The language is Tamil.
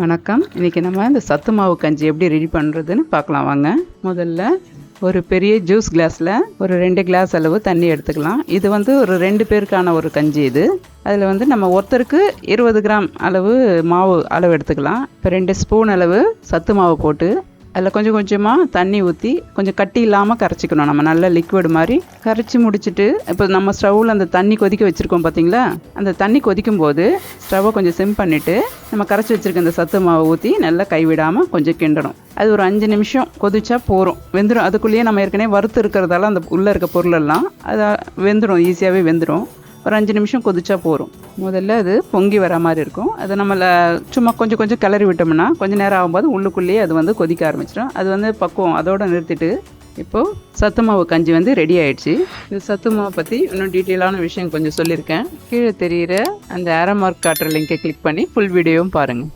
வணக்கம். இன்றைக்கி நம்ம இந்த சத்து மாவு கஞ்சி எப்படி ரெடி பண்ணுறதுன்னு பார்க்கலாம் வாங்க. முதல்ல ஒரு பெரிய ஜூஸ் கிளாஸில் ஒரு 2 கிளாஸ் அளவு தண்ணி எடுத்துக்கலாம். இது ஒரு 2 பேருக்கான ஒரு கஞ்சி. இது அதில் நம்ம ஒருத்தருக்கு 20 கிராம் அளவு மாவு அளவு எடுத்துக்கலாம். இப்போ 2 ஸ்பூன் அளவு சத்து மாவு போட்டு அதில் கொஞ்சம் கொஞ்சமாக தண்ணி ஊற்றி கொஞ்சம் கட்டி இல்லாமல் கரைச்சிக்கணும். நம்ம நல்ல லிக்விட் மாதிரி கரைச்சி முடிச்சுட்டு இப்போ நம்ம ஸ்டவ்வில் அந்த தண்ணி கொதிக்க வச்சுருக்கோம் பார்த்தீங்களா, அந்த தண்ணி கொதிக்கும் போது ஸ்டவ்வை கொஞ்சம் சிம் பண்ணிவிட்டு நம்ம கரைச்சி வச்சுருக்க அந்த சத்து மாவை ஊற்றி நல்லா கைவிடாமல் கொஞ்சம் கிண்டணும். அது ஒரு 5 நிமிஷம் கொதிச்சா போகிறோம், வெந்துடும். அதுக்குள்ளேயே நம்ம ஏற்கனவே வறுத்து இருக்கிறதால அந்த உள்ளே இருக்க பொருளெல்லாம் அது வெந்துடும், ஈஸியாகவே வெந்துடும். ஒரு 5 நிமிஷம் கொதிச்சா போகிறோம். முதல்ல அது பொங்கி வர மாதிரி இருக்கும். அதை நம்மளை சும்மா கொஞ்சம் கொஞ்சம் கிளறி விட்டோம்னா கொஞ்சம் நேரம் ஆகும்போது உள்ளுக்குள்ளேயே அது கொதிக்க ஆரம்பிச்சிடும். அது பக்குவம் அதோடு நிறுத்திட்டு இப்போது சத்து மாவு கஞ்சி ரெடி ஆகிடுச்சு. இந்த சத்து மாவை பற்றி இன்னும் டீட்டெயிலான விஷயம் கொஞ்சம் சொல்லியிருக்கேன். கீழே தெரிகிற அந்த ஆரோ மார்க் காட்டுற லிங்கை கிளிக் பண்ணி ஃபுல் வீடியோவும் பாருங்கள்.